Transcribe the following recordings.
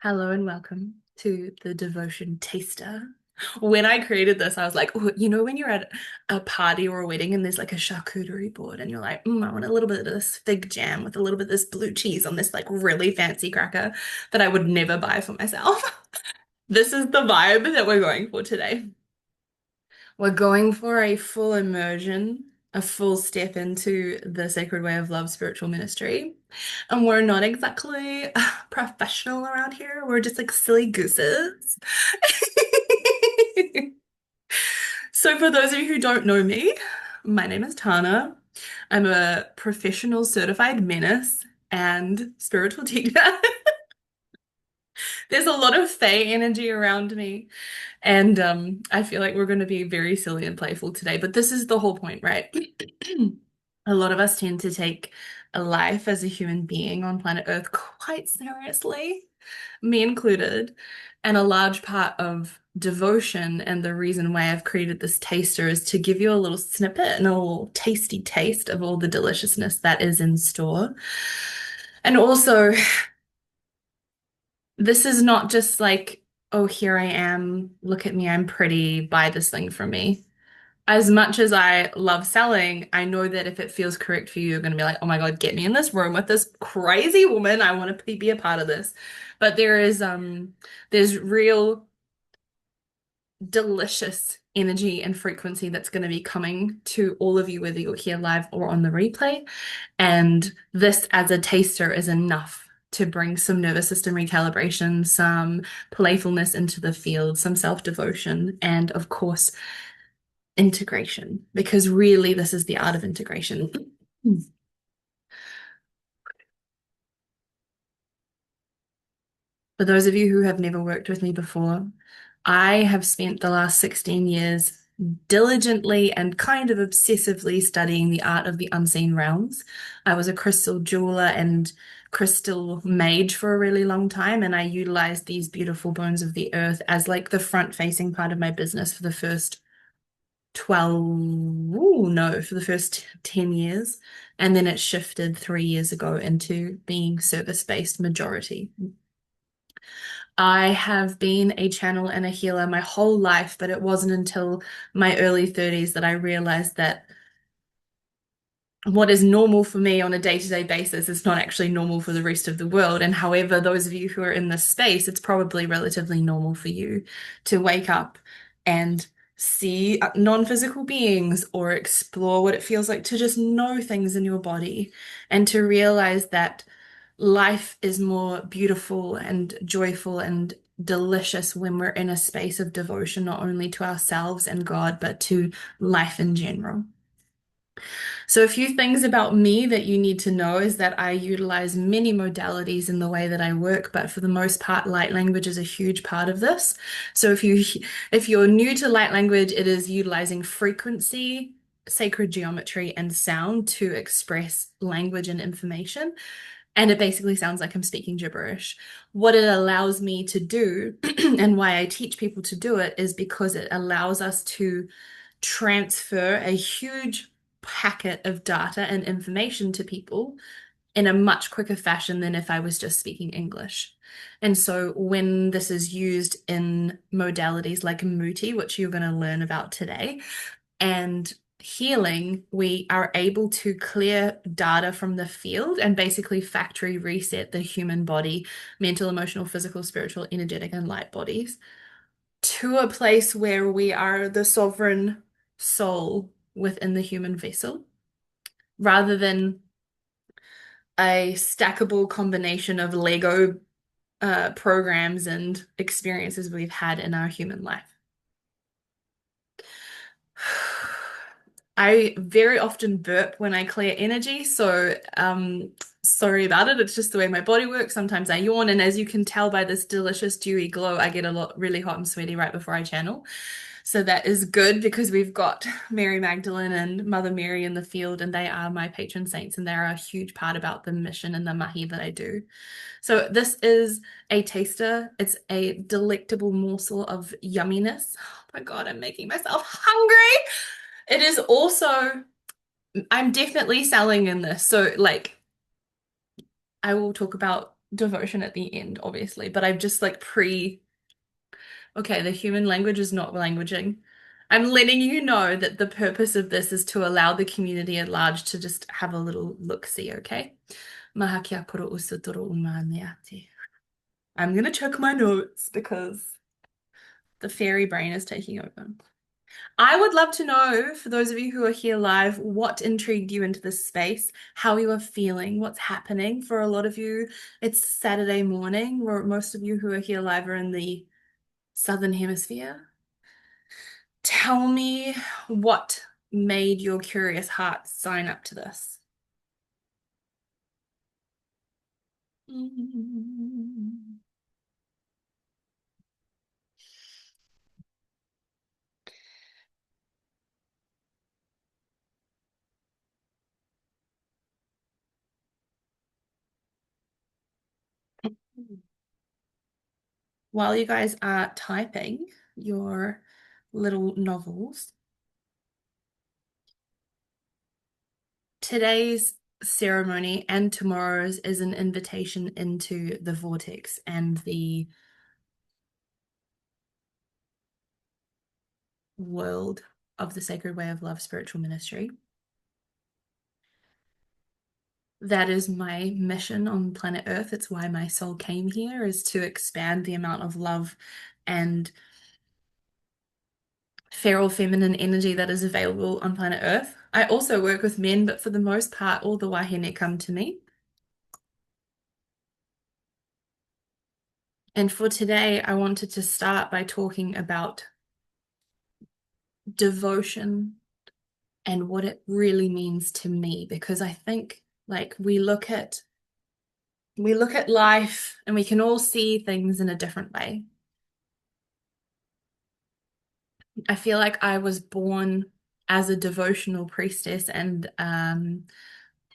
Hello and welcome to the Devotion Taster. When I created this, I was like, oh, when you're at a party or a wedding and there's like a charcuterie board and you're like, I want a little bit of this fig jam with a little bit of this blue cheese on this like really fancy cracker that I would never buy for myself. This is the vibe that we're going for today. We're going for a full immersion, a full step into the sacred way of love spiritual ministry. And we're not exactly professional around here. We're just like silly gooses. So, for those of you who don't know me, my name is Tana. I'm a professional certified menace and spiritual teacher. There's a lot of Fae energy around me. And I feel like we're going to be very silly and playful today, but this is the whole point, right? A lot of us tend to take a life as a human being on planet Earth quite seriously, me included. And a large part of devotion and the reason why I've created this taster is to give you a little snippet and a little tasty taste of all the deliciousness that is in store. And also, this is not just like, oh, here I am, look at me, I'm pretty, buy this thing from me. As much as I love selling, I know that if it feels correct for you, you're going to be like, oh my God, get me in this room with this crazy woman. I want to be a part of this. But there's real delicious energy and frequency that's going to be coming to all of you, whether you're here live or on the replay. And this as a taster is enough to bring some nervous system recalibration, some playfulness into the field, some self-devotion, and of course, integration, because really this is the art of integration. For those of you who have never worked with me before, I have spent the last 16 years diligently and kind of obsessively studying the art of the unseen realms. I was a crystal jeweler and crystal mage for a really long time, and I utilized these beautiful bones of the earth as like the front-facing part of my business for the first 12, ooh, no, for the first 10 years. And then it shifted 3 years ago into being service-based majority. I have been a channel and a healer my whole life, but it wasn't until my early 30s that I realized that what is normal for me on a day-to-day basis is not actually normal for the rest of the world. And however, those of you who are in this space, it's probably relatively normal for you to wake up and see non-physical beings or explore what it feels like to just know things in your body and to realize that life is more beautiful and joyful and delicious when we're in a space of devotion, not only to ourselves and God, but to life in general. So, a few things about me that you need to know is that I utilize many modalities in the way that I work, but for the most part, light language is a huge part of this. So, if you're new to light language, it is utilizing frequency, sacred geometry, and sound to express language and information. And it basically sounds like I'm speaking gibberish. What it allows me to do, and why I teach people to do it, is because it allows us to transfer a huge packet of data and information to people in a much quicker fashion than if I was just speaking English. And so when this is used in modalities like Muti, which you're going to learn about today, and healing, we are able to clear data from the field and basically factory reset the human body, mental, emotional, physical, spiritual, energetic, and light bodies to a place where we are the sovereign soul within the human vessel, rather than a stackable combination of Lego programs and experiences we've had in our human life. I very often burp when I clear energy, so sorry about it. It's just the way my body works. Sometimes I yawn, and as you can tell by this delicious dewy glow, I get a lot really hot and sweaty right before I channel. So that is good because we've got Mary Magdalene and Mother Mary in the field, and they are my patron saints, and they're a huge part about the mission and the mahi that I do. So this is a taster. It's a delectable morsel of yumminess. Oh my God, I'm making myself hungry. It is also, I'm definitely selling in this. So, like, I will talk about devotion at the end, obviously, but I've just like okay, the human language is not languaging. I'm letting you know that the purpose of this is to allow the community at large to just have a little look-see, okay? Maha kia koro usutoro umaneate. I'm gonna check my notes because the fairy brain is taking over. I would love to know, for those of you who are here live, what intrigued you into this space, how you are feeling, what's happening. For a lot of you, it's Saturday morning, where most of you who are here live are in the Southern Hemisphere. Tell me what made your curious heart sign up to this. While you guys are typing your little novels, today's ceremony and tomorrow's is an invitation into the vortex and the world of the Sacred Way of Love spiritual ministry. That is my mission on planet Earth. It's why my soul came here, is to expand the amount of love and feral feminine energy that is available on planet Earth. I also work with men, but for the most part, all the wahine come to me. And for today, I wanted to start by talking about devotion and what it really means to me, because I think like we look at life and we can all see things in a different way. I feel like I was born as a devotional priestess and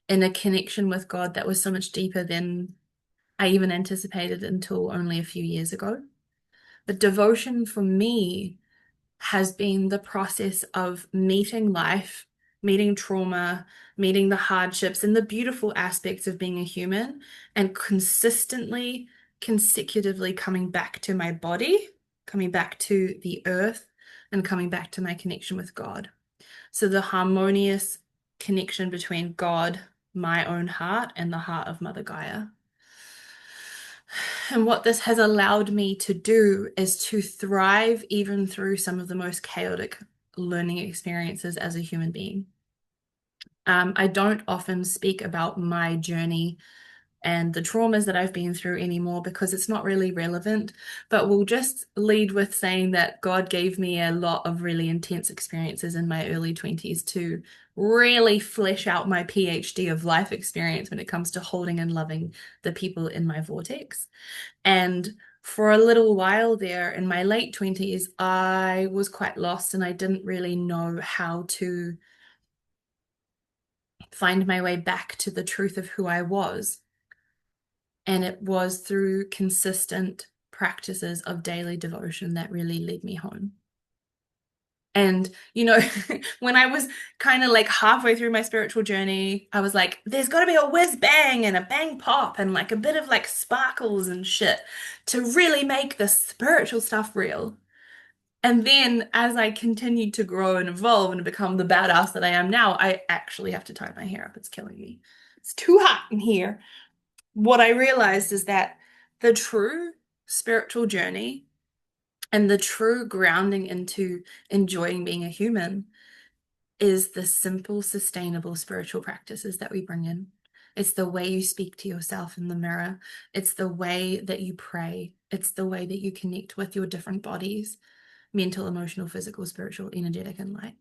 in a connection with God that was so much deeper than I even anticipated until only a few years ago. But devotion for me has been the process of meeting life, meeting trauma, meeting the hardships and the beautiful aspects of being a human, and consistently, consecutively coming back to my body, coming back to the earth, and coming back to my connection with God. So the harmonious connection between God, my own heart, and the heart of Mother Gaia. And what this has allowed me to do is to thrive even through some of the most chaotic learning experiences as a human being. I don't often speak about my journey and the traumas that I've been through anymore because it's not really relevant, but we'll just lead with saying that God gave me a lot of really intense experiences in my early 20s to really flesh out my PhD of life experience when it comes to holding and loving the people in my vortex. And for a little while there in my late 20s, I was quite lost and I didn't really know how to find my way back to the truth of who I was. And it was through consistent practices of daily devotion that really led me home. And, when I was kind of like halfway through my spiritual journey, I was like, there's got to be a whiz bang and a bang pop and like a bit of like sparkles and shit to really make the spiritual stuff real. And then as I continued to grow and evolve and become the badass that I am now, I actually have to tie my hair up. It's killing me. It's too hot in here. What I realized is that the true spiritual journey and the true grounding into enjoying being a human is the simple, sustainable spiritual practices that we bring in. It's the way you speak to yourself in the mirror. It's the way that you pray. It's the way that you connect with your different bodies, mental, emotional, physical, spiritual, energetic, and light.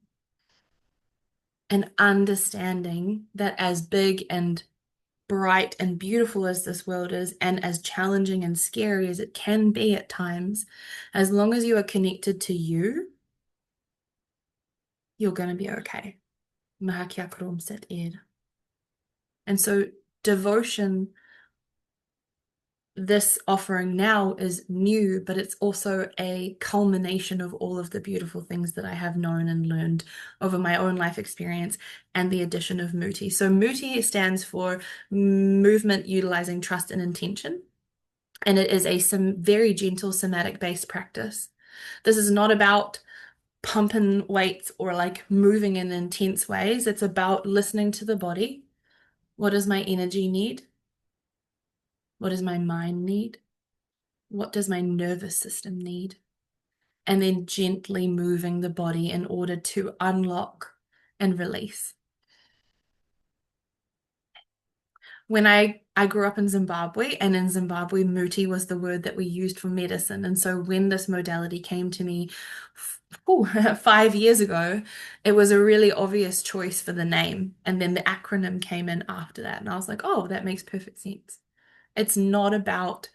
And understanding that as big and bright and beautiful as this world is, and as challenging and scary as it can be at times, as long as you are connected to you, you're going to be okay. Maha kia krom set ed. And so devotion, this offering now is new, but it's also a culmination of all of the beautiful things that I have known and learned over my own life experience and the addition of Muti. So Muti stands for movement utilizing trust and intention. And it is a very gentle somatic based practice. This is not about pumping weights or like moving in intense ways. It's about listening to the body. What does my energy need? What does my mind need? What does my nervous system need? And then gently moving the body in order to unlock and release. When I grew up in Zimbabwe, and in Zimbabwe, muti was the word that we used for medicine. And so when this modality came to me 5 years ago, it was a really obvious choice for the name. And then the acronym came in after that. And I was like, oh, that makes perfect sense. It's not about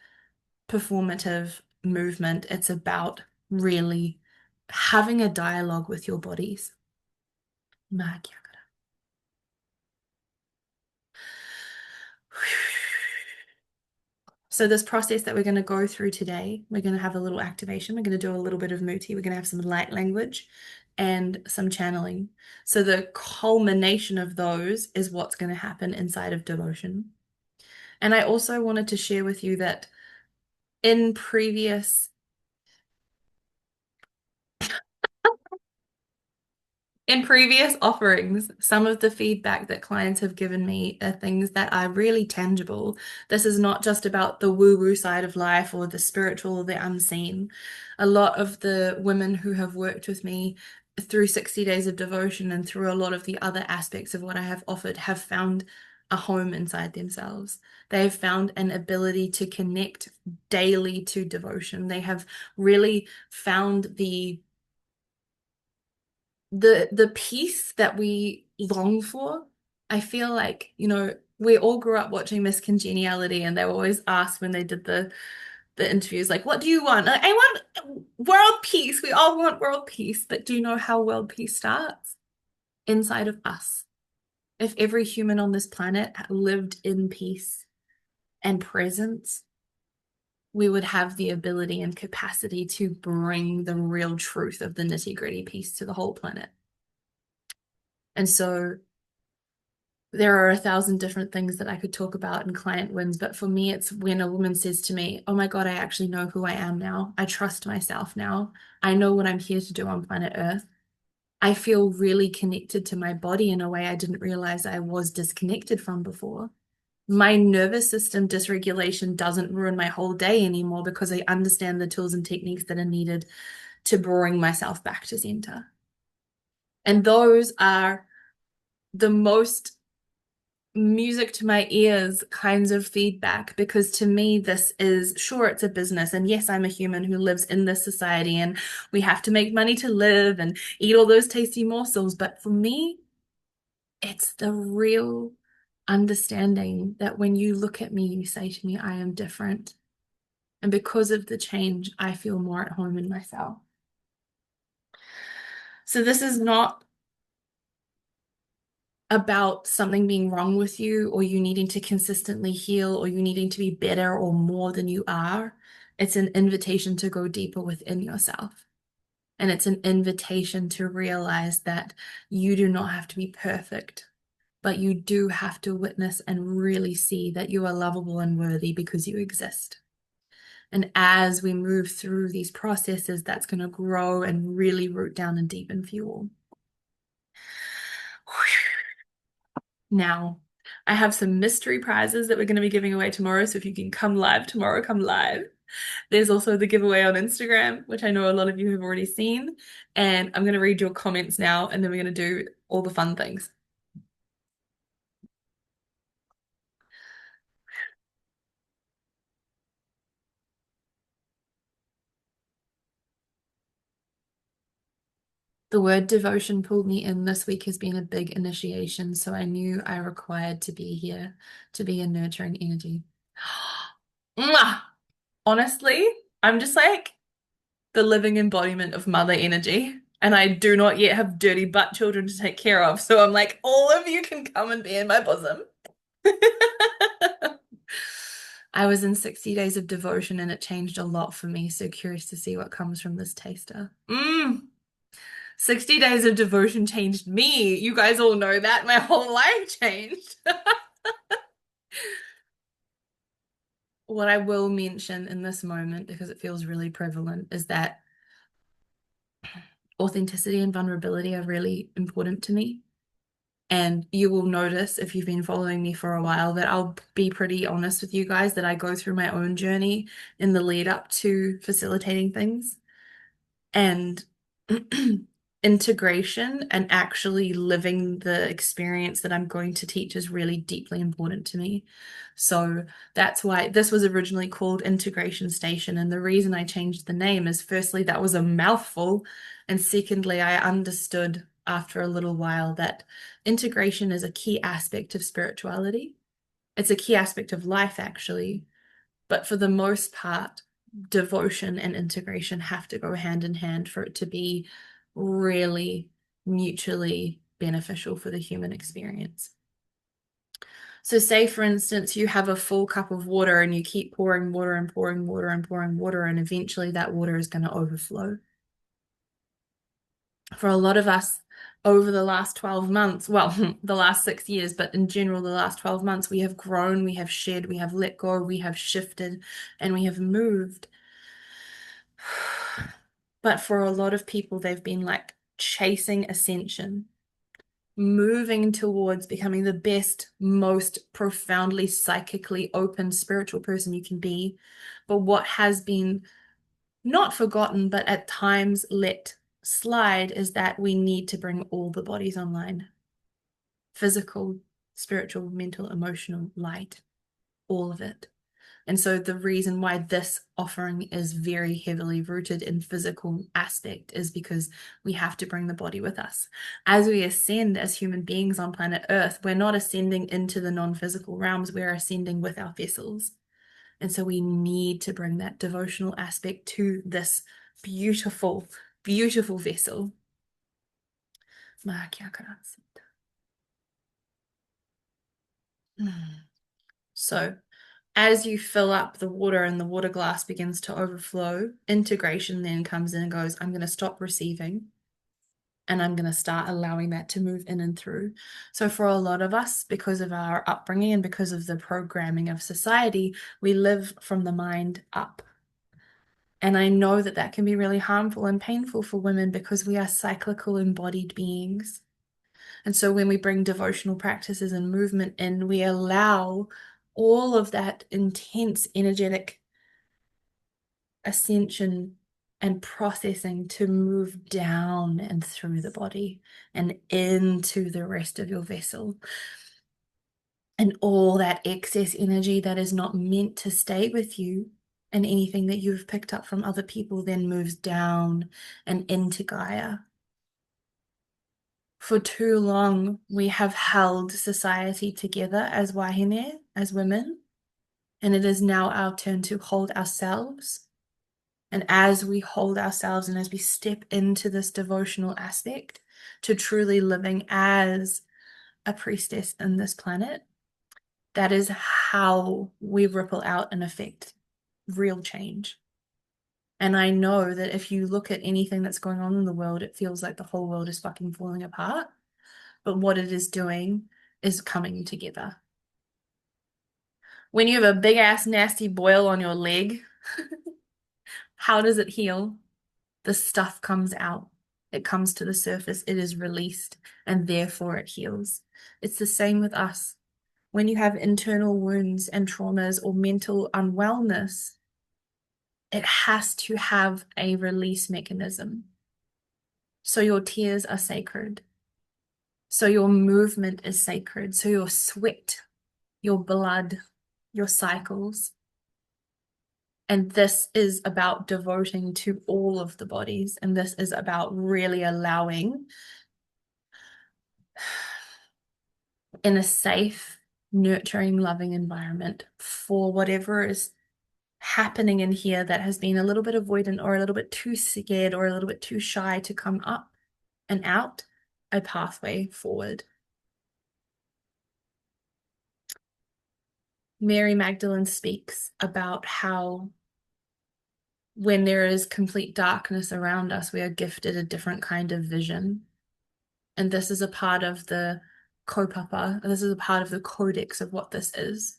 performative movement, it's about really having a dialogue with your bodies. So this process that we're going to go through today, we're going to have a little activation. We're going to do a little bit of muti. We're going to have some light language and some channeling. So the culmination of those is what's going to happen inside of devotion. And I also wanted to share with you that in previous In previous offerings, some of the feedback that clients have given me are things that are really tangible. This is not just about the woo-woo side of life or the spiritual or the unseen. A lot of the women who have worked with me through 60 days of devotion and through a lot of the other aspects of what I have offered have found a home inside themselves. They have found an ability to connect daily to devotion. They have really found the peace that we long for. I feel like, we all grew up watching Miss Congeniality, and they were always asked when they did the interviews, like, what do you want? Like, I want world peace. We all want world peace. But do you know how world peace starts? Inside of us. If every human on this planet lived in peace and presence, we would have the ability and capacity to bring the real truth of the nitty-gritty peace to the whole planet. And so there are 1,000 different things that I could talk about in client wins, but for me, it's when a woman says to me, oh my God, I actually know who I am now. I trust myself now. I know what I'm here to do on planet Earth. I feel really connected to my body in a way I didn't realize I was disconnected from before. My nervous system dysregulation doesn't ruin my whole day anymore because I understand the tools and techniques that are needed to bring myself back to center. And those are the most music to my ears kinds of feedback, because to me this is, sure, it's a business, and yes, I'm a human who lives in this society and we have to make money to live and eat all those tasty morsels, but for me it's the real understanding that when you look at me you say to me, I am different, and because of the change I feel more at home in myself. So this is not about something being wrong with you or you needing to consistently heal or you needing to be better or more than you are. It's an invitation to go deeper within yourself. And it's an invitation to realize that you do not have to be perfect, but you do have to witness and really see that you are lovable and worthy because you exist. And as we move through these processes, that's going to grow and really root down and deepen fuel. Now, I have some mystery prizes that we're going to be giving away tomorrow. So if you can come live tomorrow, come live. There's also the giveaway on Instagram, which I know a lot of you have already seen. And I'm going to read your comments now, and then we're going to do all the fun things. The word devotion pulled me in. This week has been a big initiation, so I knew I required to be here to be a nurturing energy. Mwah! Honestly, I'm just like the living embodiment of mother energy. And I do not yet have dirty butt children to take care of. So I'm like, all of you can come and be in my bosom. I was in 60 days of devotion and it changed a lot for me. So curious to see what comes from this taster. 60 days of devotion changed me. You guys all know that. My whole life changed. what I will mention in this moment, because it feels really prevalent, is that authenticity and vulnerability are really important to me. And you will notice if you've been following me for a while that I'll be pretty honest with you guys that I go through my own journey in the lead up to facilitating things. And integration and actually living the experience that I'm going to teach is really deeply important to me. So that's why this was originally called Integration Station. And the reason I changed the name is firstly, that was a mouthful. And secondly, I understood after a little while that integration is a key aspect of spirituality. It's a key aspect of life, actually. But for the most part, devotion and integration have to go hand in hand for it to be really mutually beneficial for the human experience. So, say for instance, you have a full cup of water and you keep pouring water and pouring water and pouring water, and eventually that water is going to overflow. For a lot of us, over the last 12 months, well, the last 6 years, but in general, the last 12 months, we have grown, we have shed, we have let go, we have shifted, and we have moved. But for a lot of people, they've been like chasing ascension, moving towards becoming the best, most profoundly psychically open spiritual person you can be. But what has been not forgotten, but at times let slide is that we need to bring all the bodies online: physical, spiritual, mental, emotional, light, all of it. And so the reason why this offering is very heavily rooted in physical aspect is because we have to bring the body with us. As we ascend as human beings on planet Earth, we're not ascending into the non-physical realms, we're ascending with our vessels. And so we need to bring that devotional aspect to this beautiful, beautiful vessel. So as you fill up the water and the water glass begins to overflow, integration then comes in and goes, I'm going to stop receiving and I'm going to start allowing that to move in and through. So for a lot of us, because of our upbringing and because of the programming of society, we live from the mind up. And I know that that can be really harmful and painful for women because we are cyclical embodied beings. And so when we bring devotional practices and movement in, we allow all of that intense energetic ascension and processing to move down and through the body and into the rest of your vessel. And all that excess energy that is not meant to stay with you and anything that you've picked up from other people then moves down and into Gaia. For too long, we have held society together as wahine, as women, and it is now our turn to hold ourselves. And as we hold ourselves and as we step into this devotional aspect to truly living as a priestess in this planet, that is how we ripple out and affect real change. And I know that if you look at anything that's going on in the world, it feels like the whole world is fucking falling apart. But what it is doing is coming together. When you have a big ass nasty boil on your leg, how does it heal? The stuff comes out. It comes to the surface, it is released, and therefore it heals. It's the same with us. When you have internal wounds and traumas or mental unwellness, it has to have a release mechanism. So your tears are sacred. So your movement is sacred. So your sweat, your blood, your cycles. And this is about devoting to all of the bodies. And this is about really allowing, in a safe, nurturing, loving environment, for whatever is happening in here that has been a little bit avoidant or a little bit too scared or a little bit too shy to come up and out, a pathway forward. Mary Magdalene speaks about how when there is complete darkness around us, we are gifted a different kind of vision. And this is a part of the kaupapa, this is a part of the codex of what this is.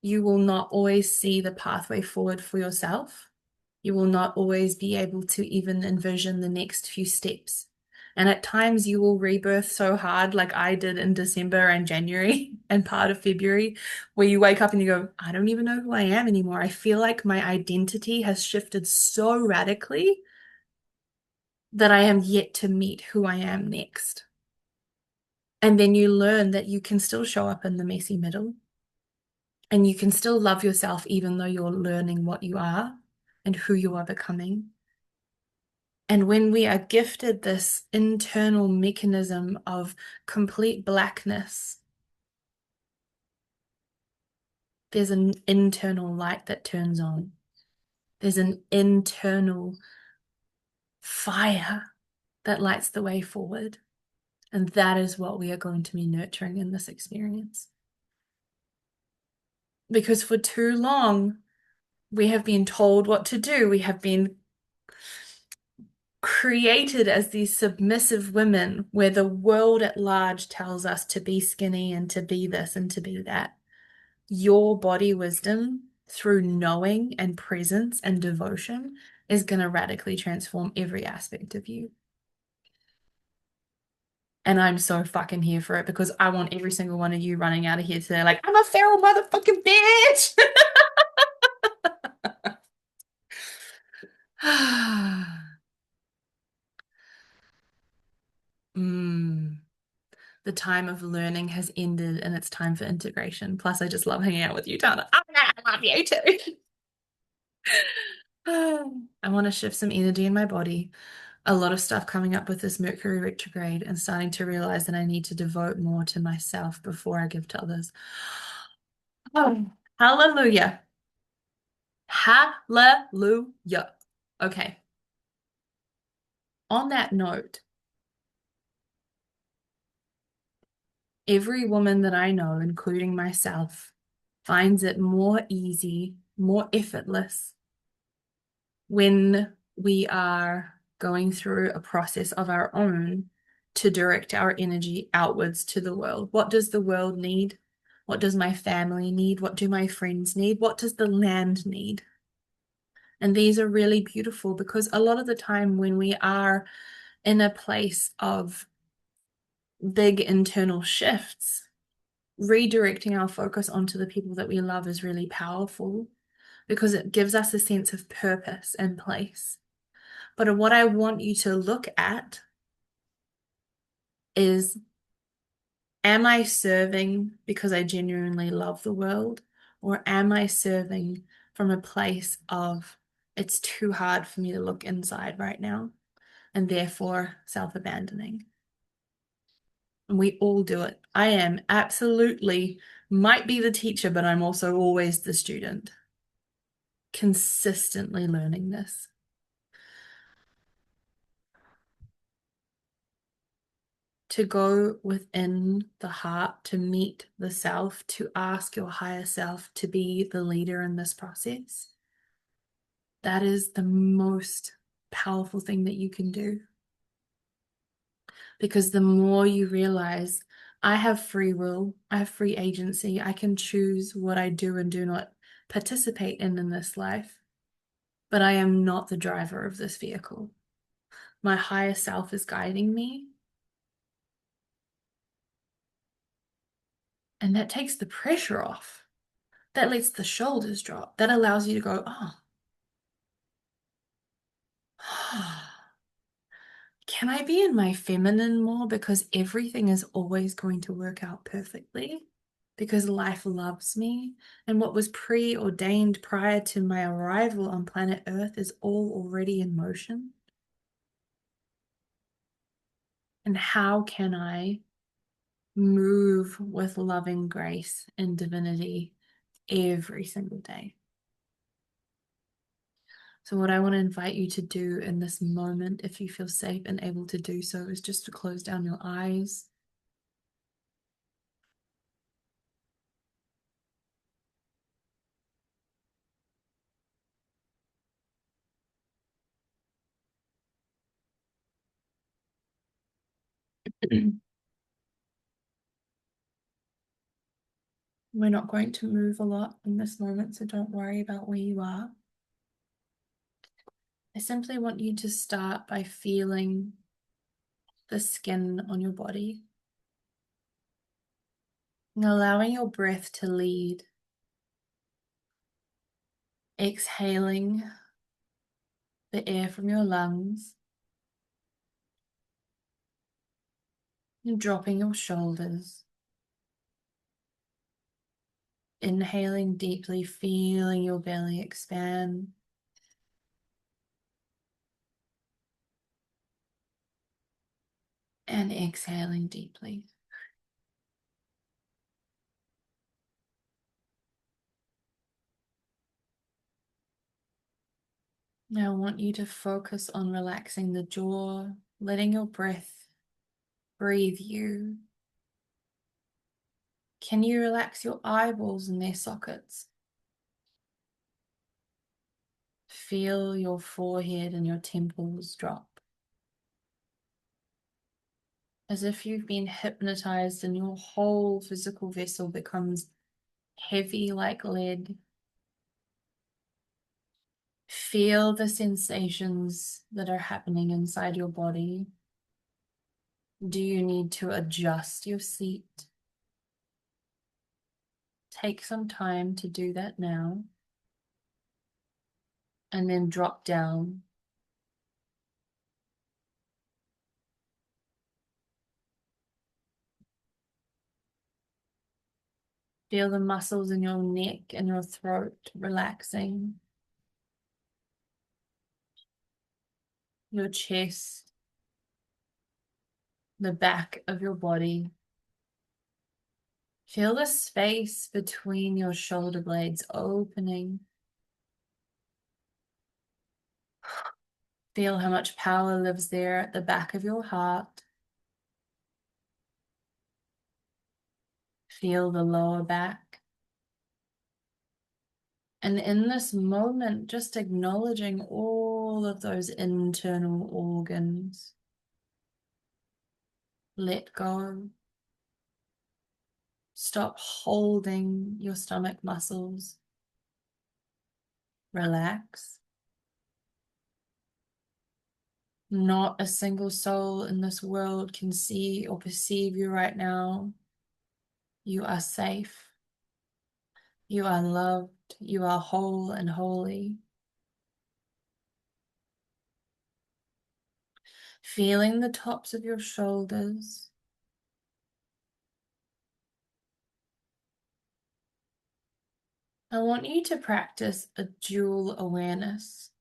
You will not always see the pathway forward for yourself. You will not always be able to even envision the next few steps. And at times you will rebirth so hard, like I did in December and January and part of February, where you wake up and you go, I don't even know who I am anymore. I feel like my identity has shifted so radically that I am yet to meet who I am next. And then you learn that you can still show up in the messy middle and you can still love yourself even though you're learning what you are and who you are becoming. And when we are gifted this internal mechanism of complete blackness, there's an internal light that turns on. There's an internal fire that lights the way forward. And that is what we are going to be nurturing in this experience. Because for too long, we have been told what to do. We have been created as these submissive women where the world at large tells us to be skinny and to be this and to be that. Your body wisdom through knowing and presence and devotion is going to radically transform every aspect of you. And I'm so fucking here for it because I want every single one of you running out of here today like, I'm a feral motherfucking bitch. mm. The time of learning has ended and it's time for integration. Plus, I just love hanging out with you, Tana. Oh, I love you too. I want to shift some energy in my body. A lot of stuff coming up with this Mercury retrograde and starting to realize that I need to devote more to myself before I give to others. Oh, hallelujah. Hallelujah. Okay. On that note, every woman that I know, including myself, finds it more easy, more effortless when we are going through a process of our own to direct our energy outwards to the world. What does the world need? What does my family need? What do my friends need? What does the land need? And these are really beautiful because a lot of the time when we are in a place of big internal shifts, redirecting our focus onto the people that we love is really powerful because it gives us a sense of purpose and place. But what I want you to look at is, am I serving because I genuinely love the world? Or am I serving from a place of, it's too hard for me to look inside right now, and therefore self-abandoning? And we all do it. I am absolutely, might be the teacher, but I'm also always the student, consistently learning this. To go within the heart, to meet the self, to ask your higher self to be the leader in this process. That is the most powerful thing that you can do. Because the more you realize, I have free will, I have free agency, I can choose what I do and do not participate in this life, but I am not the driver of this vehicle. My higher self is guiding me. And that takes the pressure off. That lets the shoulders drop. That allows you to go, oh, can I be in my feminine more because everything is always going to work out perfectly? Because life loves me, and what was preordained prior to my arrival on planet Earth is all already in motion. And how can I move with loving grace and divinity every single day? So what I want to invite you to do in this moment, if you feel safe and able to do so, is just to close down your eyes. We're not going to move a lot in this moment, so don't worry about where you are. I simply want you to start by feeling the skin on your body and allowing your breath to lead. Exhaling the air from your lungs and dropping your shoulders. Inhaling deeply, feeling your belly expand. And exhaling deeply. Now I want you to focus on relaxing the jaw, letting your breath breathe you. Can you relax your eyeballs in their sockets? Feel your forehead and your temples drop. As if you've been hypnotized and your whole physical vessel becomes heavy like lead. Feel the sensations that are happening inside your body. Do you need to adjust your seat? Take some time to do that now. And then drop down. Feel the muscles in your neck and your throat relaxing. Your chest, the back of your body. Feel the space between your shoulder blades opening. Feel how much power lives there at the back of your heart. Feel the lower back. And in this moment, just acknowledging all of those internal organs. Let go. Stop holding your stomach muscles. Relax. Not a single soul in this world can see or perceive you right now. You are safe. You are loved. You are whole and holy. Feeling the tops of your shoulders. I want you to practice a dual awareness.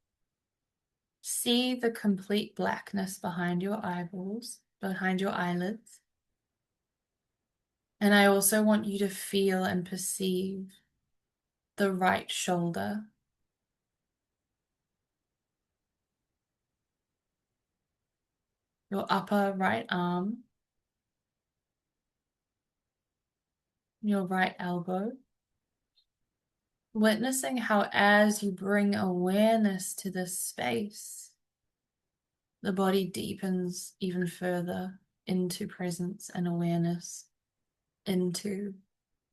See the complete blackness behind your eyeballs, behind your eyelids. And I also want you to feel and perceive the right shoulder. Your upper right arm. Your right elbow. Witnessing how as you bring awareness to this space, the body deepens even further into presence and awareness, into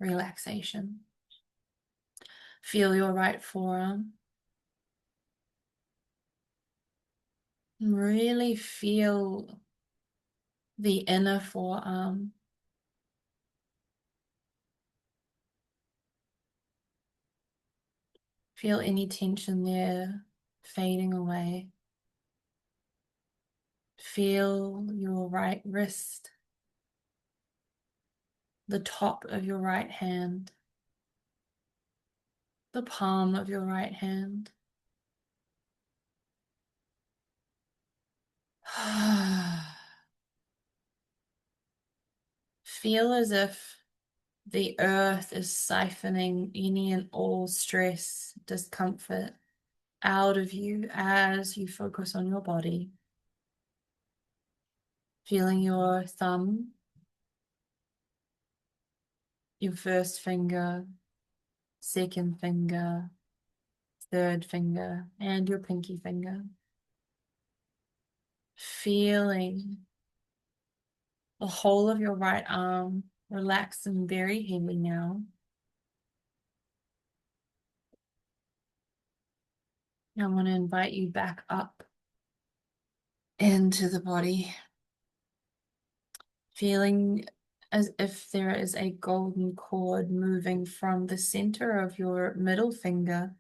relaxation. Feel your right forearm. Really feel the inner forearm. Feel any tension there fading away. Feel your right wrist, the top of your right hand, the palm of your right hand. Feel as if the earth is siphoning any and all stress, discomfort out of you as you focus on your body. Feeling your thumb, your first finger, second finger, third finger, and your pinky finger. Feeling the whole of your right arm relaxed and very heavy now. I want to invite you back up into the body, feeling as if there is a golden cord moving from the center of your middle finger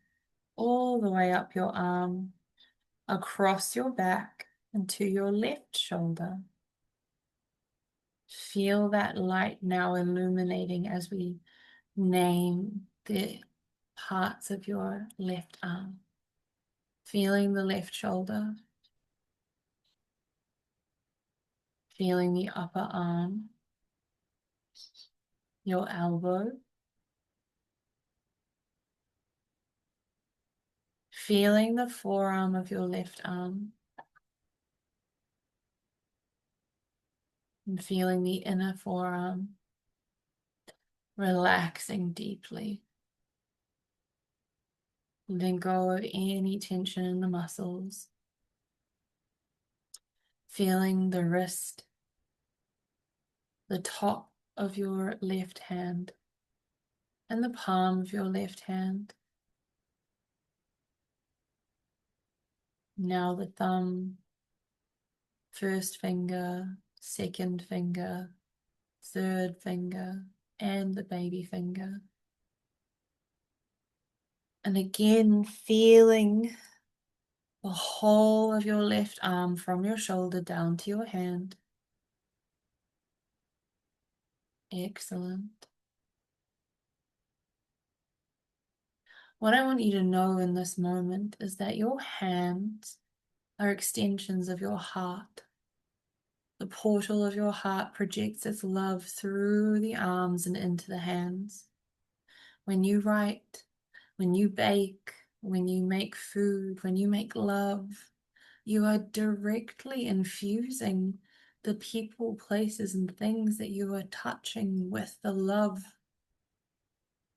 all the way up your arm, across your back, and to your left shoulder. Feel that light now illuminating as we name the parts of your left arm. Feeling the left shoulder, feeling the upper arm, your elbow, feeling the forearm of your left arm, and feeling the inner forearm, relaxing deeply. Letting go of any tension in the muscles. Feeling the wrist, the top of your left hand, and the palm of your left hand. Now the thumb, first finger, second finger, third finger, and the baby finger. And again, feeling the whole of your left arm from your shoulder down to your hand. Excellent. What I want you to know in this moment is that your hands are extensions of your heart. The portal of your heart projects its love through the arms and into the hands. When you write, when you bake, when you make food, when you make love, you are directly infusing the people, places, and things that you are touching with the love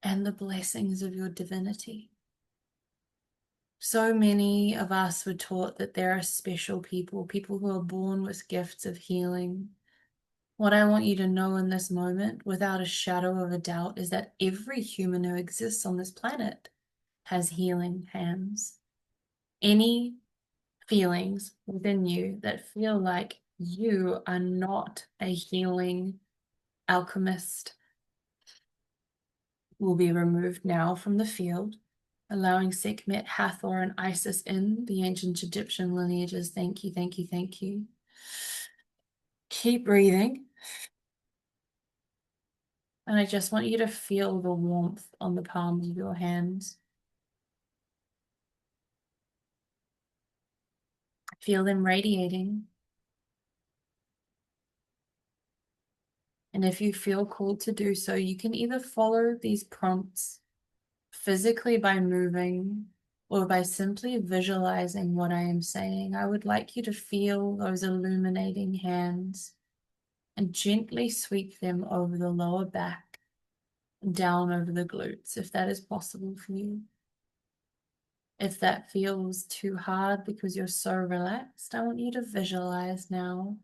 and the blessings of your divinity. So many of us were taught that there are special people, people who are born with gifts of healing. What I want you to know in this moment, without a shadow of a doubt, is that every human who exists on this planet has healing hands. Any feelings within you that feel like you are not a healing alchemist will be removed now from the field, allowing Sekhmet, Hathor, and Isis in, the ancient Egyptian lineages. Thank you, thank you, thank you. Keep breathing. And I just want you to feel the warmth on the palms of your hands. Feel them radiating. And if you feel called to do so, you can either follow these prompts physically by moving or by simply visualizing what I am saying. I would like you to feel those illuminating hands and gently sweep them over the lower back, down over the glutes, if that is possible for you. If that feels too hard because you're so relaxed, I want you to visualize now,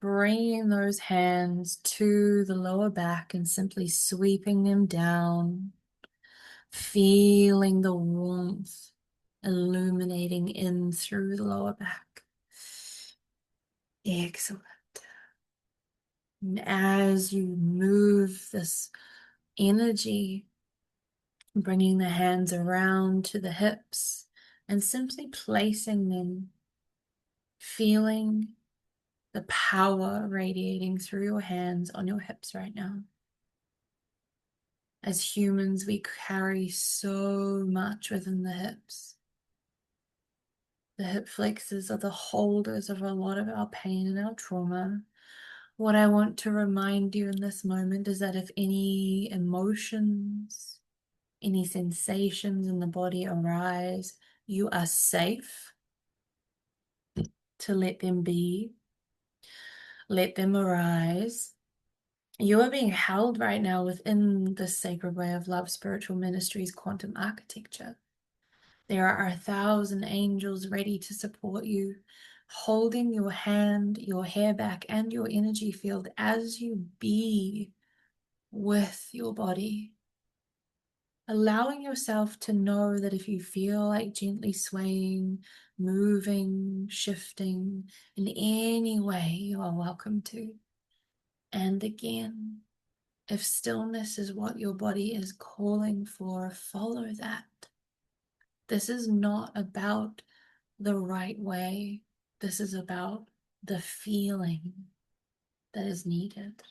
bringing those hands to the lower back and simply sweeping them down, feeling the warmth illuminating in through the lower back. Excellent. And as you move this energy, bringing the hands around to the hips and simply placing them, feeling the power radiating through your hands on your hips right now. As humans, we carry so much within the hips. The hip flexors are the holders of a lot of our pain and our trauma. What I want to remind you in this moment is that if any emotions, any sensations in the body arise, you are safe to let them be, let them arise. You are being held right now within the sacred way of love, spiritual ministries, quantum architecture. There are 1,000 angels ready to support you, holding your hand, your hair back, and your energy field as you be with your body. Allowing yourself to know that if you feel like gently swaying, moving, shifting in any way, you are welcome to. And again, if stillness is what your body is calling for, follow that. This is not about the right way. This is about the feeling that is needed.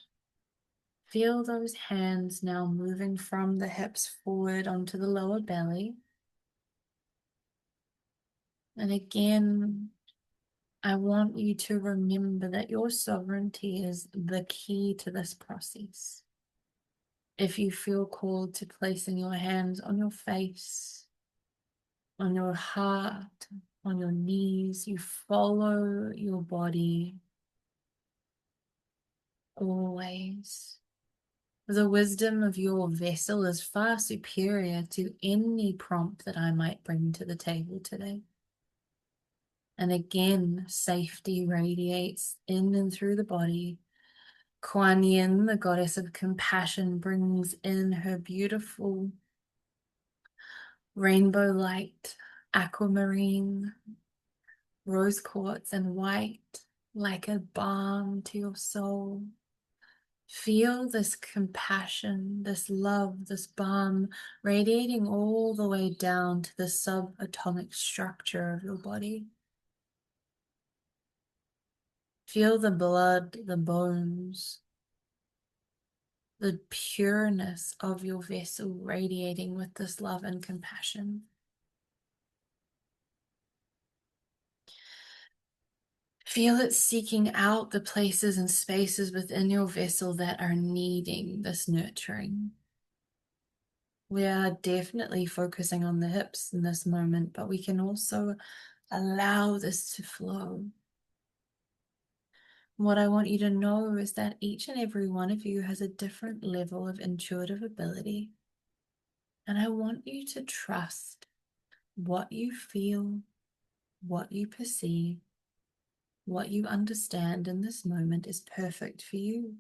Feel those hands now moving from the hips forward onto the lower belly. And again, I want you to remember that your sovereignty is the key to this process. If you feel called to placing your hands on your face, on your heart, on your knees, you follow your body always. The wisdom of your vessel is far superior to any prompt that I might bring to the table today. And again, safety radiates in and through the body. Kuan Yin, the goddess of compassion, brings in her beautiful rainbow light, aquamarine, rose quartz, and white, like a balm to your soul. Feel this compassion, this love, this balm radiating all the way down to the subatomic structure of your body. Feel the blood, the bones, the pureness of your vessel radiating with this love and compassion. Feel it seeking out the places and spaces within your vessel that are needing this nurturing. We are definitely focusing on the hips in this moment, but we can also allow this to flow. What I want you to know is that each and every one of you has a different level of intuitive ability. And I want you to trust what you feel, what you perceive, what you understand in this moment is perfect for you.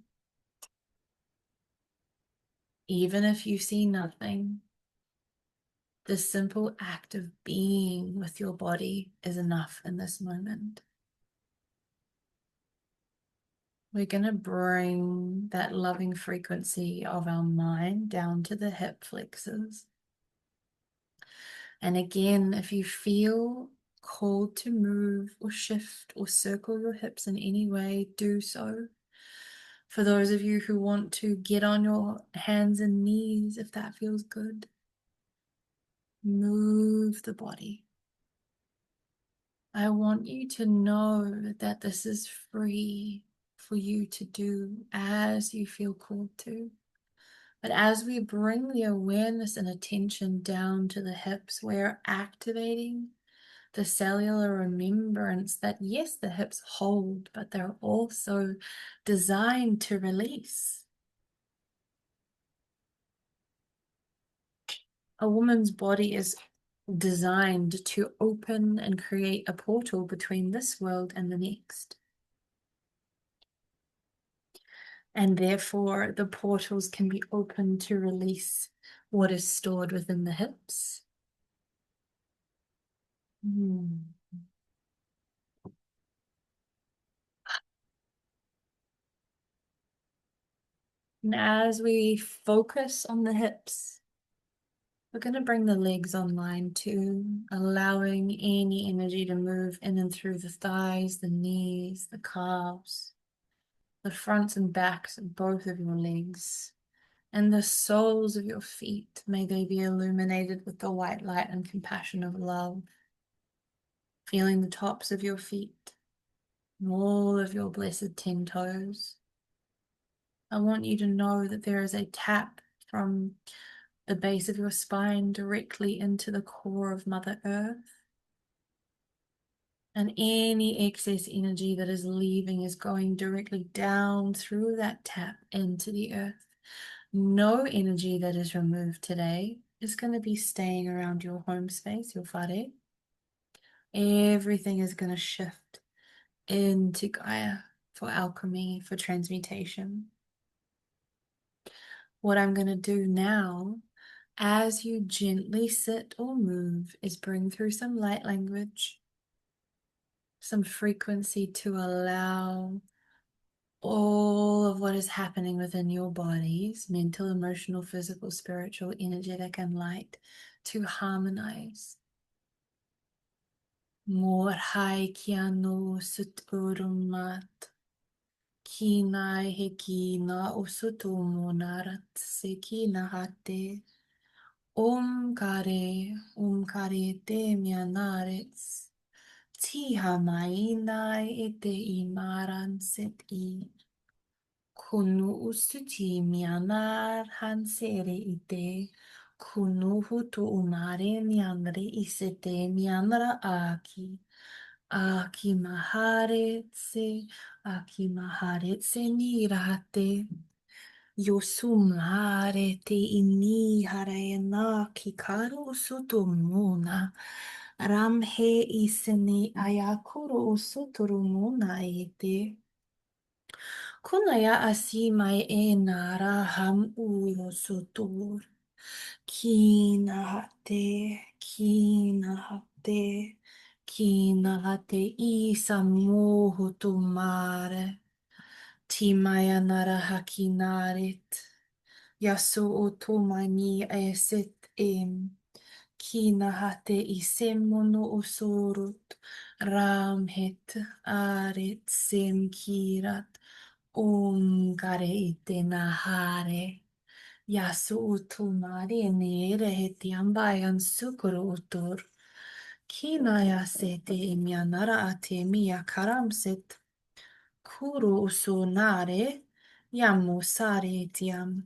Even if you see nothing, the simple act of being with your body is enough in this moment. We're going to bring that loving frequency of our mind down to the hip flexors. And again, if you feel called to move or shift or circle your hips in any way, do so. For those of you who want to get on your hands and knees, if that feels good, move the body. I want you to know that this is free for you to do as you feel called to. But as we bring the awareness and attention down to the hips, we're activating the cellular remembrance that yes, the hips hold, but they're also designed to release. A woman's body is designed to open and create a portal between this world and the next. And therefore, the portals can be opened to release what is stored within the hips. And as we focus on the hips, we're going to bring the legs online too, allowing any energy to move in and through the thighs, the knees, the calves, the fronts and backs of both of your legs, and the soles of your feet. May they be illuminated with the white light and compassion of love. Feeling the tops of your feet, all of your blessed 10 toes. I want you to know that there is a tap from the base of your spine directly into the core of Mother Earth. And any excess energy that is leaving is going directly down through that tap into the earth. No energy that is removed today is going to be staying around your home space, your whare. Everything is going to shift into Gaia for alchemy, for transmutation. What I'm going to do now as you gently sit or move, is bring through some light language, some frequency to allow all of what is happening within your bodies, mental, emotional, physical, spiritual, energetic, and light, to harmonize. Mor hai kia no sut urumat. Kina he kina o sutu monarat se kina hate. Om kare te mianarets. Tiha mainai e te imaran set i. Kunu usuti mianar hansere ite. Kunu hutu umare mianre isete mianra aki. Aki maharetse, aki maharetse nirate. Yosumare te ini harayana kikaru usutumuna. Ramhe isene ayakuru usuturumuna ete. Kunaya asimai e nara ham uro sotur. Kinahate, kinahate isa muhutumare. Timaya nara hakinarit. Yasu otomani eset em. Kinahate isemono usurut. Ramhet aret semkirat. Ungare ite nahare. Yasu utumari nere hetiambayan sukuru utur. Kinaya sete imyanara ate miya karamset. Kuru usunare. Yamu sare tiam.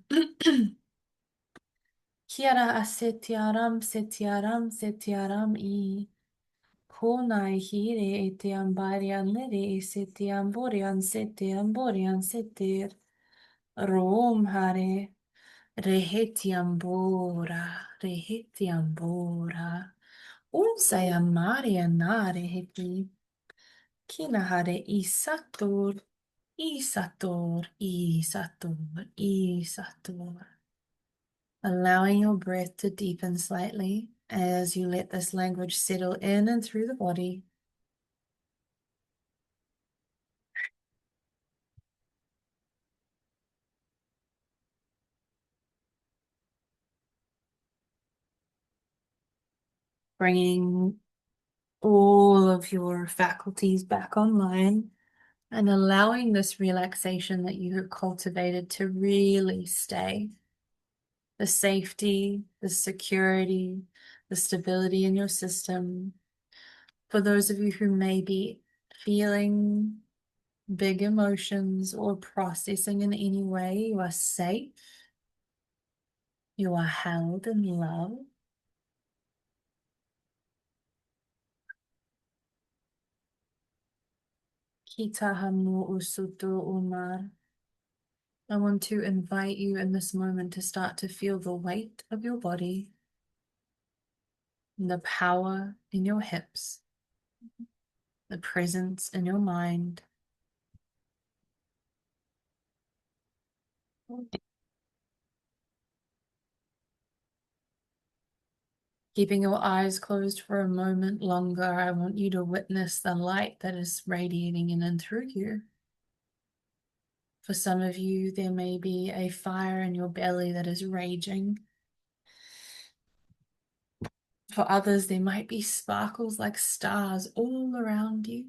Kiara asetiaram setiaram i. Konai hire etiam barian lere setiam borian setir. Rom hare. Rehetiam bora. Unsaya maria nare heti. Kinahare isator. Allowing your breath to deepen slightly as you let this language settle in and through the body. Bringing all of your faculties back online and allowing this relaxation that you have cultivated to really stay. The safety, the security, the stability in your system. For those of you who may be feeling big emotions or processing in any way, you are safe. You are held in love. Kitahamu usutu umar. I want to invite you in this moment to start to feel the weight of your body, the power in your hips, the presence in your mind. Keeping your eyes closed for a moment longer, I want you to witness the light that is radiating in and through you. For some of you, there may be a fire in your belly that is raging. For others, there might be sparkles like stars all around you.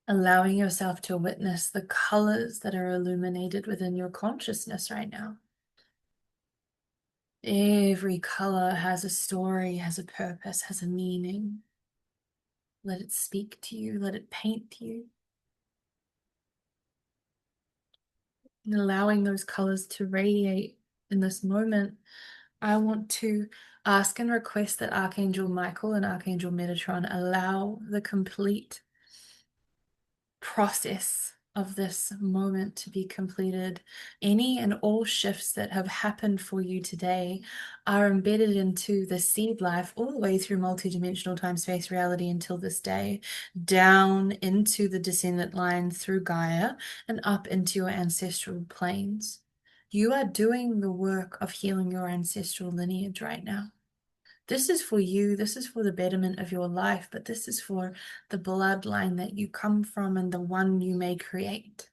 Allowing yourself to witness the colors that are illuminated within your consciousness right now. Every color has a story, has a purpose, has a meaning. Let it speak to you, let it paint you. And allowing those colors to radiate in this moment, I want to ask and request that Archangel Michael and Archangel Metatron allow the complete process of this moment to be completed. Any and all shifts that have happened for you today are embedded into the seed life all the way through multidimensional time-space reality until this day, down into the descendant line through Gaia and up into your ancestral planes. You are doing the work of healing your ancestral lineage right now. This is for you, this is for the betterment of your life, but this is for the bloodline that you come from and the one you may create.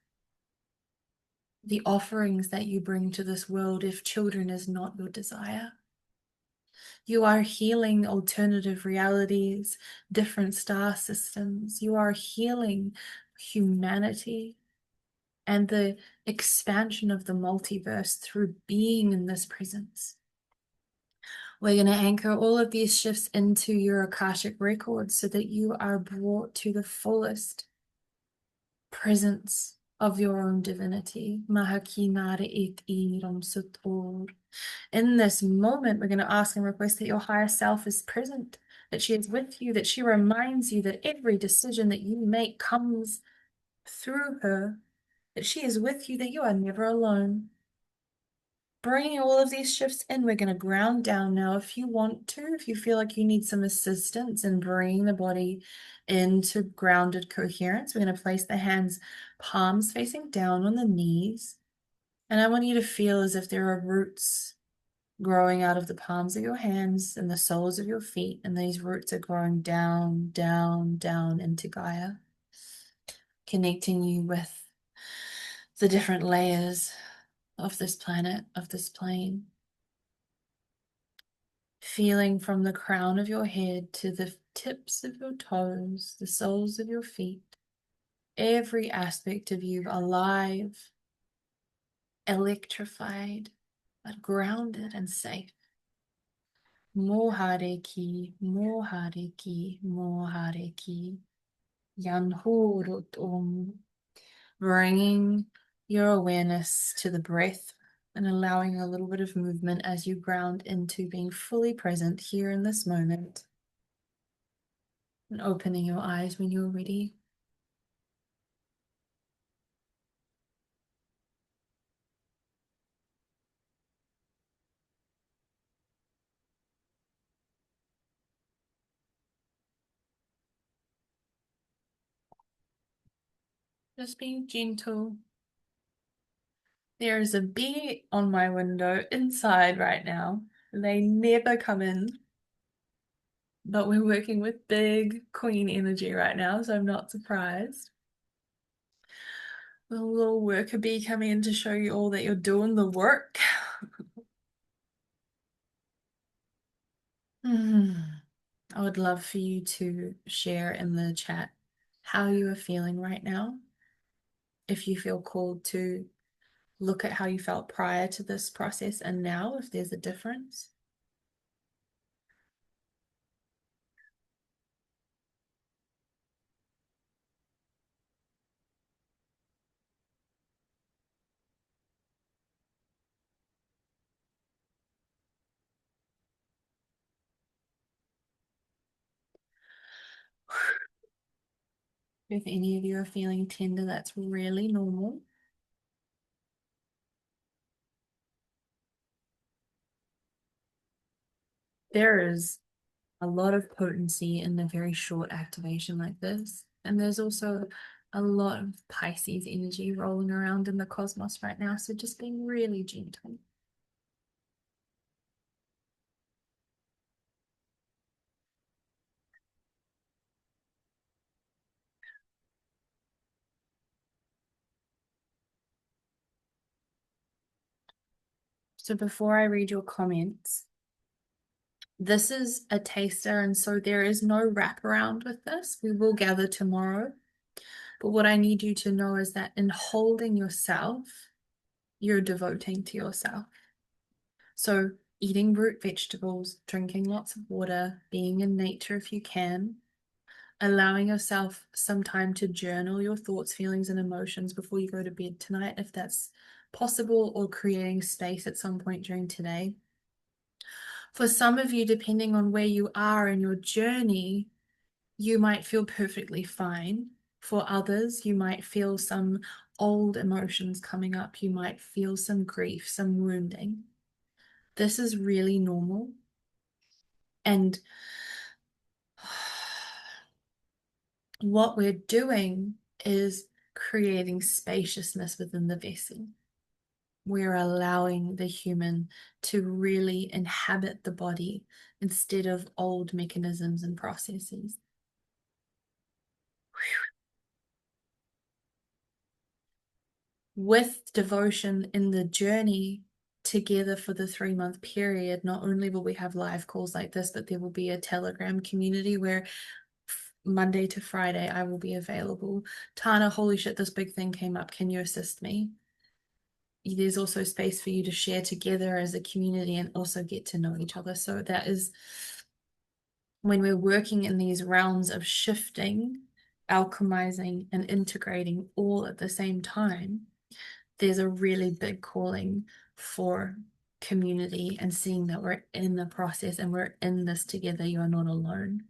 The offerings that you bring to this world if children is not your desire. You are healing alternative realities, different star systems. You are healing humanity and the expansion of the multiverse through being in this presence. We're going to anchor all of these shifts into your Akashic records so that you are brought to the fullest presence of your own divinity. In this moment, we're going to ask and request that your higher self is present, that she is with you, that she reminds you that every decision that you make comes through her, that she is with you, that you are never alone. Bringing all of these shifts in, we're going to ground down now. If you want to, if you feel like you need some assistance in bringing the body into grounded coherence, we're going to place the hands, palms facing down on the knees. And I want you to feel as if there are roots growing out of the palms of your hands and the soles of your feet. And these roots are growing down, down, down into Gaia, connecting you with the different layers of this planet, of this plane. Feeling from the crown of your head to the tips of your toes, the soles of your feet, every aspect of you alive, electrified, but grounded and safe. Mohareki, mohareki, mohareki. Yanhurut bringing your awareness to the breath and allowing a little bit of movement as you ground into being fully present here in this moment. And opening your eyes when you're ready. Just being gentle. There is a bee on my window inside right now. They never come in, but we're working with big queen energy right now, so I'm not surprised. The little worker bee coming in to show you all that you're doing the work. I would love for you to share in the chat how you are feeling right now. If you feel called to look at how you felt prior to this process and now, if there's a difference. If any of you are feeling tender, that's really normal. There is a lot of potency in a very short activation like this. And there's also a lot of Pisces energy rolling around in the cosmos right now. So just being really gentle. So before I read your comments, this is a taster, and so there is no wraparound with this. We will gather tomorrow. But what I need you to know is that in holding yourself, you're devoting to yourself. So eating root vegetables, drinking lots of water, being in nature if you can, allowing yourself some time to journal your thoughts, feelings, and emotions before you go to bed tonight, if that's possible, or creating space at some point during today. For some of you, depending on where you are in your journey, you might feel perfectly fine. For others, you might feel some old emotions coming up. You might feel some grief, some wounding. This is really normal. And what we're doing is creating spaciousness within the vessel. We're allowing the human to really inhabit the body instead of old mechanisms and processes. With devotion in the journey together for the 3 month period, not only will we have live calls like this, but there will be a Telegram community where Monday to Friday I will be available. Tana, holy shit, this big thing came up. Can you assist me? There's also space for you to share together as a community and also get to know each other. So that is when we're working in these realms of shifting, alchemizing, and integrating all at the same time, there's a really big calling for community and seeing that we're in the process and we're in this together. You are not alone.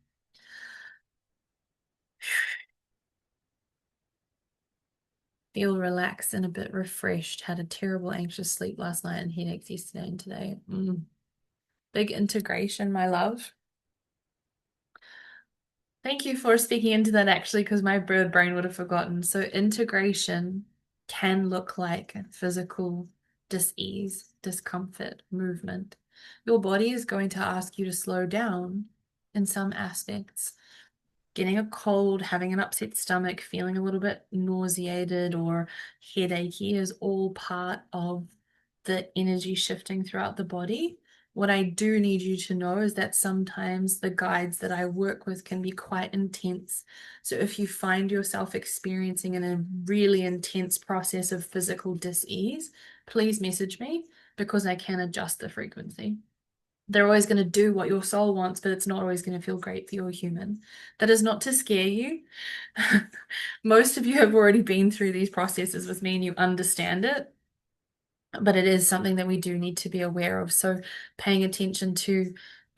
Feel relaxed and a bit refreshed. Had a terrible anxious sleep last night and headaches yesterday and today. Big integration, my love. Thank you for speaking into that actually, because my brain would have forgotten. So integration can look like physical dis-ease, discomfort, movement. Your body is going to ask you to slow down in some aspects. Getting a cold, having an upset stomach, feeling a little bit nauseated or headachy is all part of the energy shifting throughout the body. What I do need you to know is that sometimes the guides that I work with can be quite intense. So if you find yourself experiencing a really intense process of physical dis-ease, please message me because I can adjust the frequency. They're always going to do what your soul wants, but it's not always going to feel great for your human. That is not to scare you. Most of you have already been through these processes with me and you understand it, but it is something that we do need to be aware of. So paying attention to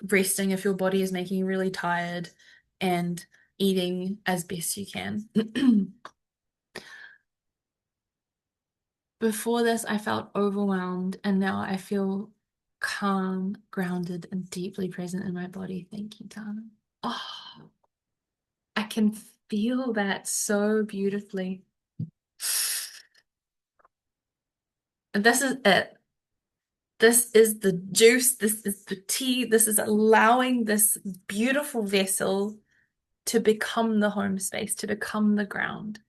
resting if your body is making you really tired and eating as best you can. Before this, I felt overwhelmed, and now I feel calm, grounded, and deeply present in my body. Thank you, Tana. Oh, I can feel that so beautifully. And this is it. This is the juice. This is the tea. This is allowing this beautiful vessel to become the home space, to become the ground.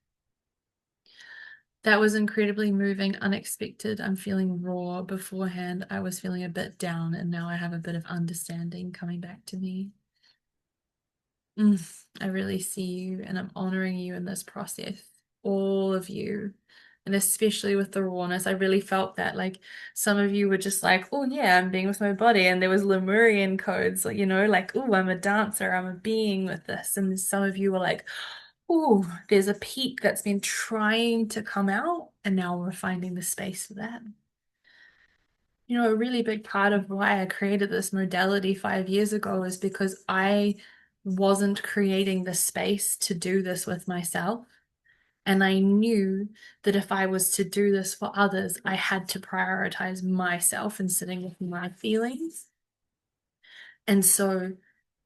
That was incredibly moving, unexpected. I'm feeling raw. Beforehand, I was feeling a bit down, and now I have a bit of understanding coming back to me. I really see you, and I'm honoring you in this process, all of you. And especially with the rawness, I really felt that. Like some of you were just like, oh, yeah, I'm being with my body. And there was Lemurian codes, like, oh, I'm a dancer, I'm a being with this. And some of you were like, oh, there's a peak that's been trying to come out, and now we're finding the space for that. A really big part of why I created this modality 5 years ago is because I wasn't creating the space to do this with myself. And I knew that if I was to do this for others, I had to prioritize myself and sitting with my feelings. And so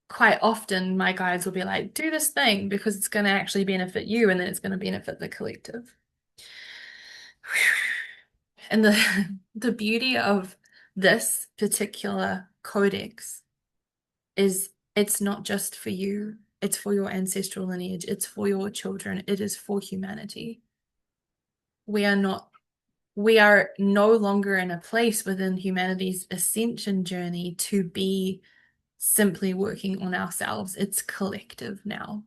quite often my guides will be like, do this thing because it's going to actually benefit you and then it's going to benefit the collective. And the beauty of this particular codex is it's not just for you, it's for your ancestral lineage, it's for your children, it is for humanity. We are no longer in a place within humanity's ascension journey to be simply working on ourselves. It's collective now.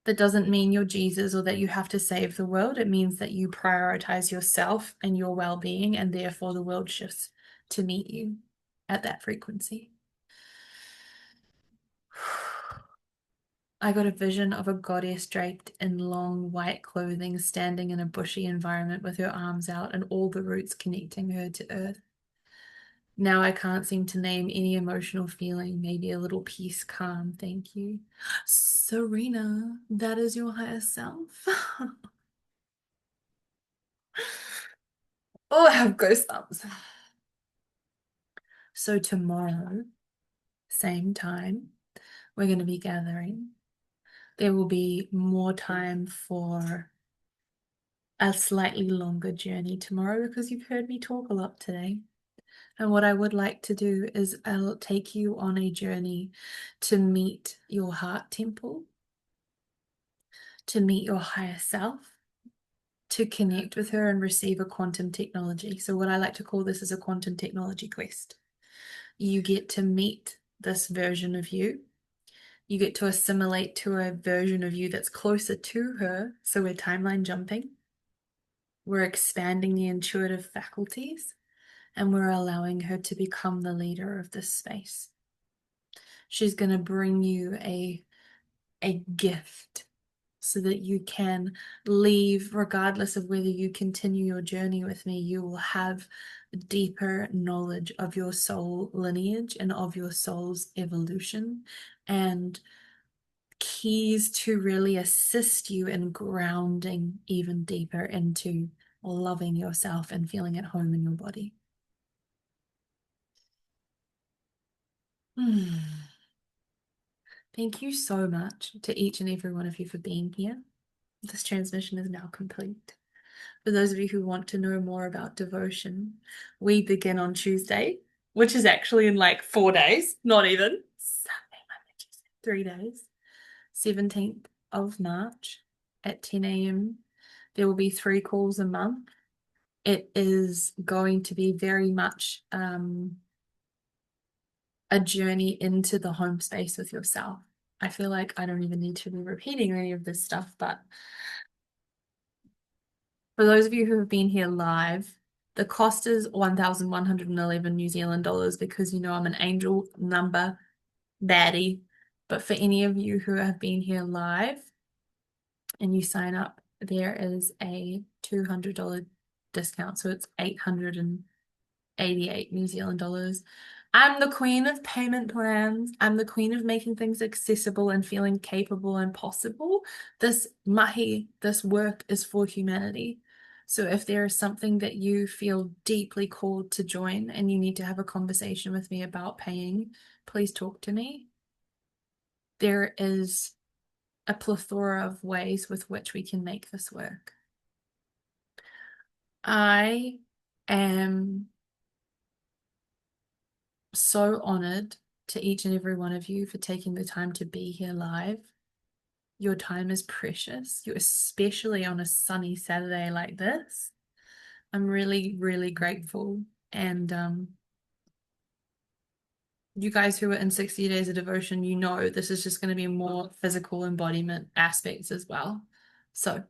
That doesn't mean you're Jesus or that you have to save the world. It means that you prioritize yourself and your well-being, and therefore the world shifts to meet you at that frequency. I got a vision of a goddess draped in long white clothing, standing in a bushy environment with her arms out and all the roots connecting her to earth. Now I can't seem to name any emotional feeling, maybe a little peace, calm, thank you. Serena, that is your higher self. Oh, I have goosebumps. So tomorrow, same time, we're going to be gathering. There will be more time for a slightly longer journey tomorrow because you've heard me talk a lot today. And what I would like to do is I'll take you on a journey to meet your heart temple, to meet your higher self, to connect with her and receive a quantum technology. So, what I like to call this is a quantum technology quest. You get to meet this version of you. You get to assimilate to a version of you that's closer to her. So, we're timeline jumping, we're expanding the intuitive faculties, and we're allowing her to become the leader of this space. She's going to bring you a gift so that you can leave, regardless of whether you continue your journey with me, you will have deeper knowledge of your soul lineage and of your soul's evolution, and keys to really assist you in grounding even deeper into loving yourself and feeling at home in your body. Thank you so much to each and every one of you for being here. This transmission is now complete. For those of you who want to know more about devotion, we begin on Tuesday, which is actually in like 4 days, not even. Sunday, Monday, Tuesday, 3 days. 17th of March at 10 a.m. There will be 3 calls a month. It is going to be very much a journey into the home space with yourself. I feel like I don't even need to be repeating any of this stuff, but for those of you who have been here live, the cost is 1,111 New Zealand dollars because you know I'm an angel number baddie. But for any of you who have been here live and you sign up, there is a $200 discount. So it's 888 New Zealand dollars. I'm the queen of payment plans. I'm the queen of making things accessible and feeling capable and possible. This mahi, this work is for humanity. So if there is something that you feel deeply called to join and you need to have a conversation with me about paying, please talk to me. There is a plethora of ways with which we can make this work. I am so honored to each and every one of you for taking the time to be here live. Your time is precious, you especially on a sunny Saturday like this. I'm really, really grateful. And you guys who are in 60 days of devotion, you know this is just going to be more physical embodiment aspects as well. So,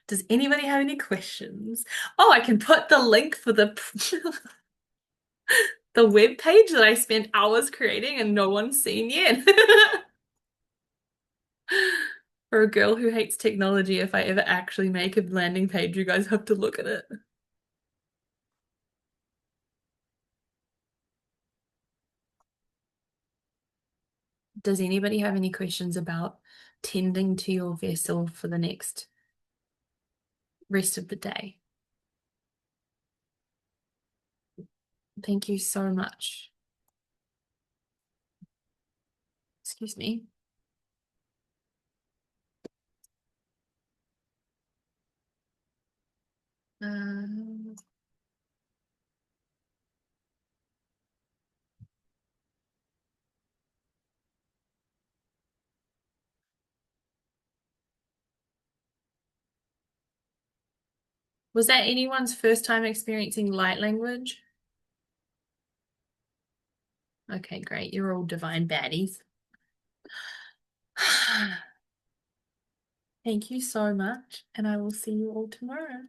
does anybody have any questions? Oh, I can put the link for the the web page that I spent hours creating and no one's seen yet. For a girl who hates technology, if I ever actually make a landing page, you guys have to look at it. Does anybody have any questions about tending to your vessel for the next rest of the day? Thank you so much. Excuse me. Um, was that anyone's first time experiencing light language? Okay, great. You're all divine baddies. Thank you so much, and I will see you all tomorrow.